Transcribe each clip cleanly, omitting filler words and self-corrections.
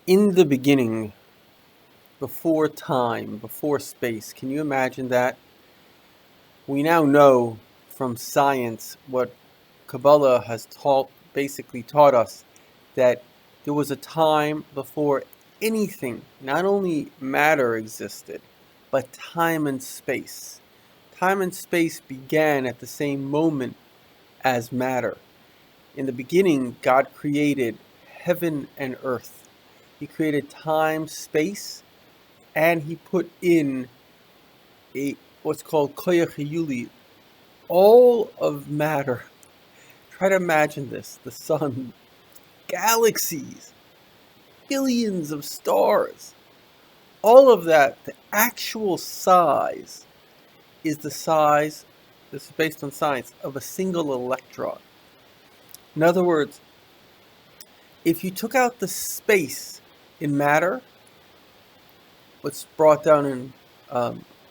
In the beginning, before time, before space, can you imagine that? We now know from science what Kabbalah has basically taught us, that there was a time before anything, not only matter existed, but time and space. Time and space began at the same moment as matter. In the beginning, God created heaven and earth. He created time, space, and he put in a what's called koyach hiyuli, all of matter. Try to imagine this: the sun, galaxies, billions of stars, all of that. The actual size is the size, this is based on science, of a single electron. In other words, if you took out the space in matter, what's brought down in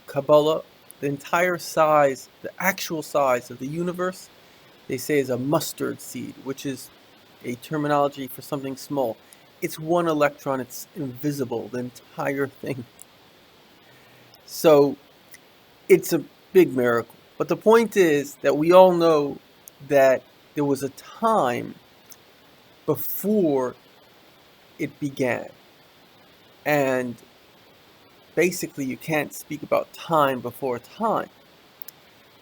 Kabbalah, the entire size, the actual size of the universe, they say is a mustard seed, which is a terminology for something small. It's one electron, it's invisible, the entire thing. So it's a big miracle. But the point is that we all know that there was a time before it began. And basically, you can't speak about time before time.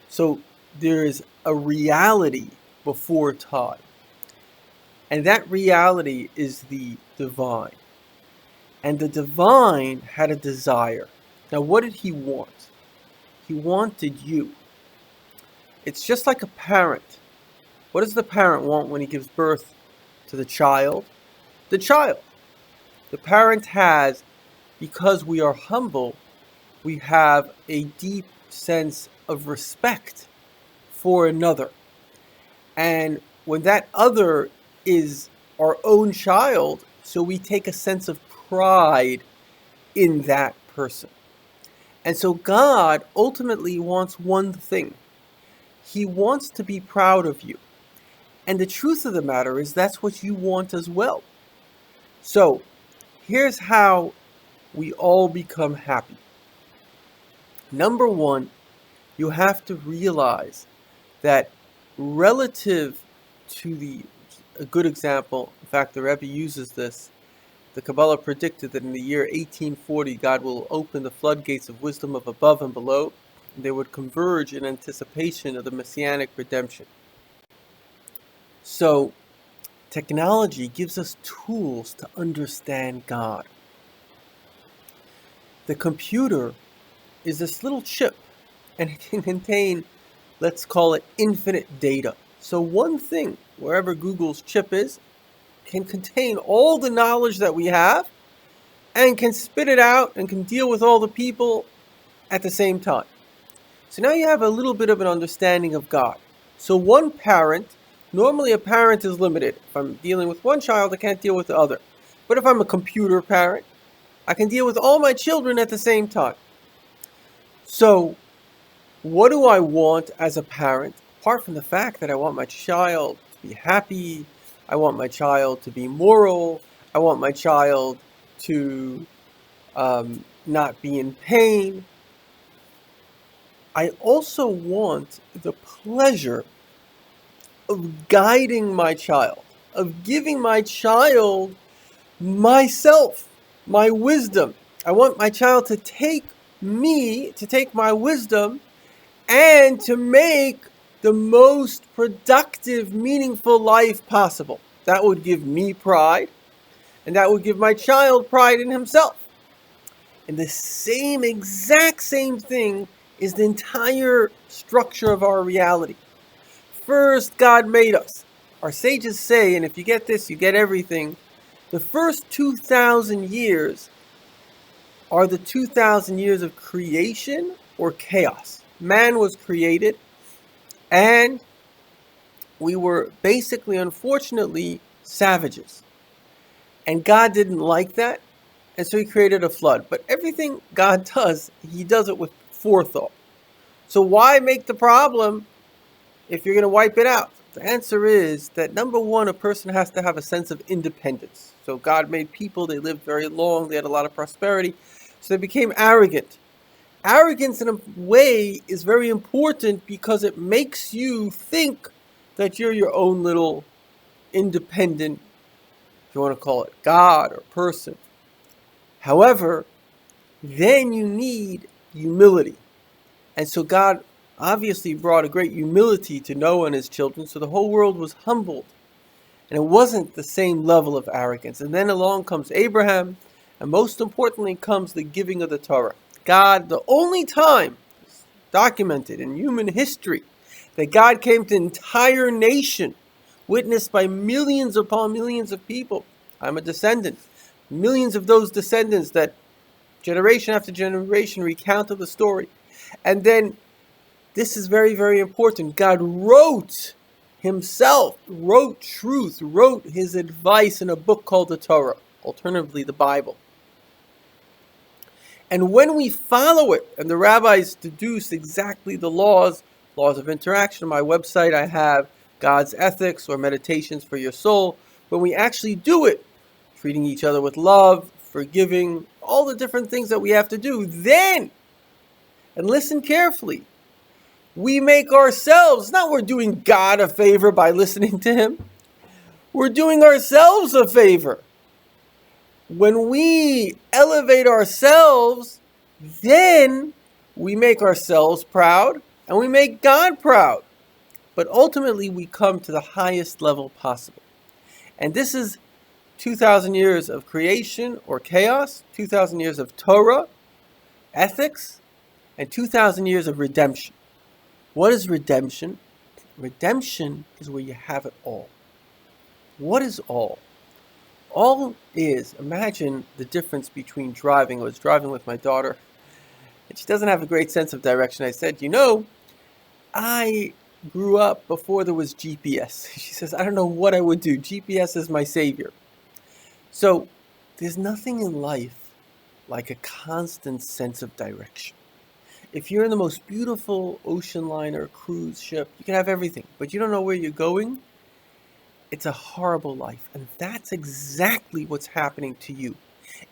So there is a reality before time. And that reality is the divine. And the divine had a desire. Now, what did he want? He wanted you. It's just like a parent. What does the parent want when he gives birth to the child? The child. The parent has, because we are humble, we have a deep sense of respect for another. And when that other is our own child, so we take a sense of pride in that person. And so God ultimately wants one thing. He wants to be proud of you. And the truth of the matter is that's what you want as well. So here's how we all become happy. Number one, you have to realize that relative to a good example, in fact, the Rebbe uses this, the Kabbalah predicted that in the year 1840, God will open the floodgates of wisdom of above and below, and they would converge in anticipation of the messianic redemption. So, technology gives us tools to understand God. The computer is this little chip, and it can contain, let's call it, infinite data. So one thing, wherever Google's chip is, can contain all the knowledge that we have and can spit it out and can deal with all the people at the same time. So now you have a little bit of an understanding of God. So one parent, normally a parent is limited. If I'm dealing with one child, I can't deal with the other. But if I'm a computer parent, I can deal with all my children at the same time. So what do I want as a parent? Apart from the fact that I want my child to be happy, I want my child to be moral, I want my child to not be in pain. I also want the pleasure of guiding my child, of giving my child myself, my wisdom. I want my child to take my wisdom, and to make the most productive, meaningful life possible. That would give me pride, and that would give my child pride in himself. And the exact same thing is the entire structure of our reality. First, God made us. Our sages say, and if you get this, you get everything. The first 2,000 years are the 2,000 years of creation or chaos. Man was created, and we were basically, unfortunately, savages. And God didn't like that, and so he created a flood. But everything God does, he does it with forethought. So why make the problem if you're going to wipe it out? The answer is that number one, a person has to have a sense of independence. So God made people, they lived very long, they had a lot of prosperity, so they became arrogant. Arrogance in a way is very important because it makes you think that you're your own little independent, if you want to call it God or person. However, then you need humility. And so God obviously brought a great humility to Noah and his children, so the whole world was humbled. And it wasn't the same level of arrogance. And then along comes Abraham, and most importantly comes the giving of the Torah. God, the only time documented in human history that God came to an entire nation, witnessed by millions upon millions of people. I'm a descendant. Millions of those descendants that generation after generation recounted the story. And then, this is very, very important. God wrote himself, wrote truth, wrote his advice in a book called the Torah, alternatively the Bible. And when we follow it, and the rabbis deduce exactly the laws of interaction, on my website I have God's ethics or meditations for your soul. When we actually do it, treating each other with love, forgiving, all the different things that we have to do, then, and listen carefully, we make ourselves, not we're doing God a favor by listening to him, we're doing ourselves a favor. When we elevate ourselves, then we make ourselves proud and we make God proud. But ultimately, we come to the highest level possible. And this is 2,000 years of creation or chaos, 2,000 years of Torah, ethics, and 2,000 years of redemption. What is redemption? Redemption is where you have it all. What is all? All is, imagine the difference between driving. I was driving with my daughter, and she doesn't have a great sense of direction. I said, I grew up before there was GPS. She says, I don't know what I would do. GPS is my savior. So there's nothing in life like a constant sense of direction. If you're in the most beautiful ocean liner, cruise ship, you can have everything, but you don't know where you're going, it's a horrible life. And that's exactly what's happening to you.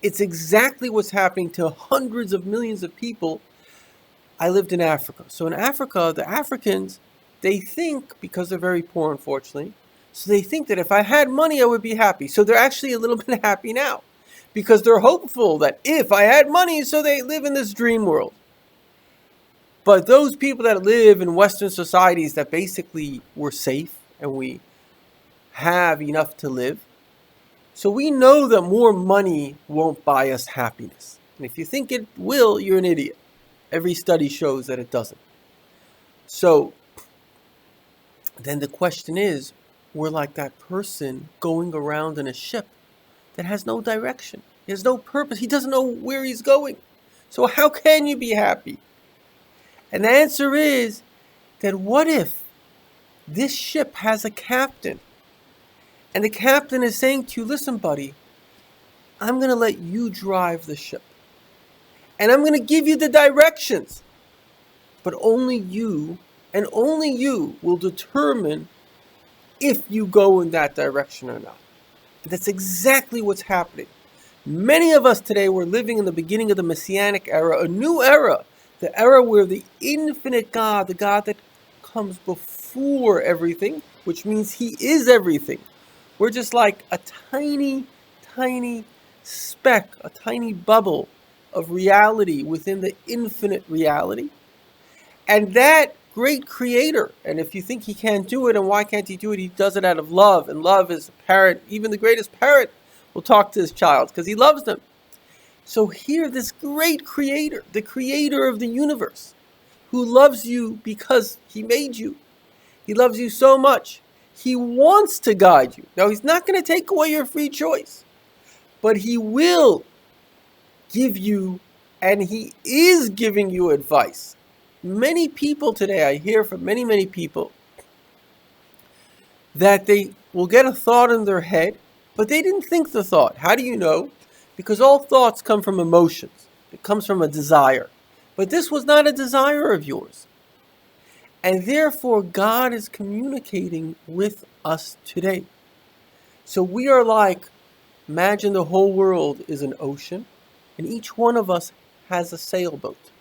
It's exactly what's happening to hundreds of millions of people. I lived in Africa. So in Africa, the Africans, they think, because they're very poor, unfortunately, so they think that if I had money, I would be happy. So they're actually a little bit happy now because they're hopeful that if I had money, so they live in this dream world. But those people that live in Western societies that basically we're safe and we have enough to live, so we know that more money won't buy us happiness. And if you think it will, you're an idiot. Every study shows that it doesn't. So then the question is, we're like that person going around in a ship that has no direction. He has no purpose. He doesn't know where he's going. So how can you be happy? And the answer is that what if this ship has a captain? And the captain is saying to you, listen, buddy, I'm going to let you drive the ship. And I'm going to give you the directions. But only you, and only you, will determine if you go in that direction or not. And that's exactly what's happening. Many of us today, we're living in the beginning of the Messianic era, a new era. The era where the infinite God, the God that comes before everything, which means he is everything. We're just like a tiny, tiny speck, a tiny bubble of reality within the infinite reality. And that great creator, and if you think he can't do it, and why can't he do it? He does it out of love. And love is a parent. Even the greatest parent will talk to his child because he loves them. So here, this great creator, the creator of the universe, who loves you because he made you. He loves you so much. He wants to guide you. Now, he's not going to take away your free choice, but he will give you, and he is giving you advice. Many people today, I hear from many, many people, that they will get a thought in their head, but they didn't think the thought. How do you know? Because all thoughts come from emotions. It comes from a desire. But this was not a desire of yours. And therefore, God is communicating with us today. So we are like, imagine the whole world is an ocean, and each one of us has a sailboat.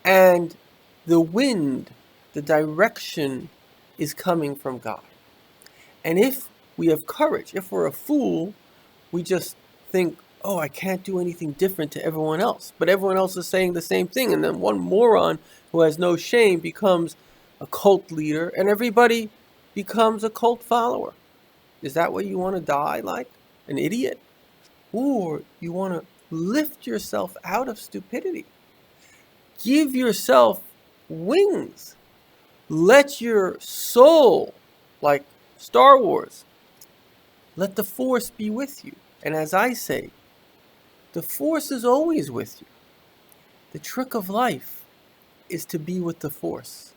And the wind, the direction is coming from God. And if we have courage, if we're a fool, we just think, oh, I can't do anything different to everyone else. But everyone else is saying the same thing. And then one moron who has no shame becomes a cult leader, and everybody becomes a cult follower. Is that what you want to die like? An idiot? Or you want to lift yourself out of stupidity? Give yourself wings. Let your soul, like Star Wars, let the Force be with you. And as I say, the Force is always with you. The trick of life is to be with the Force.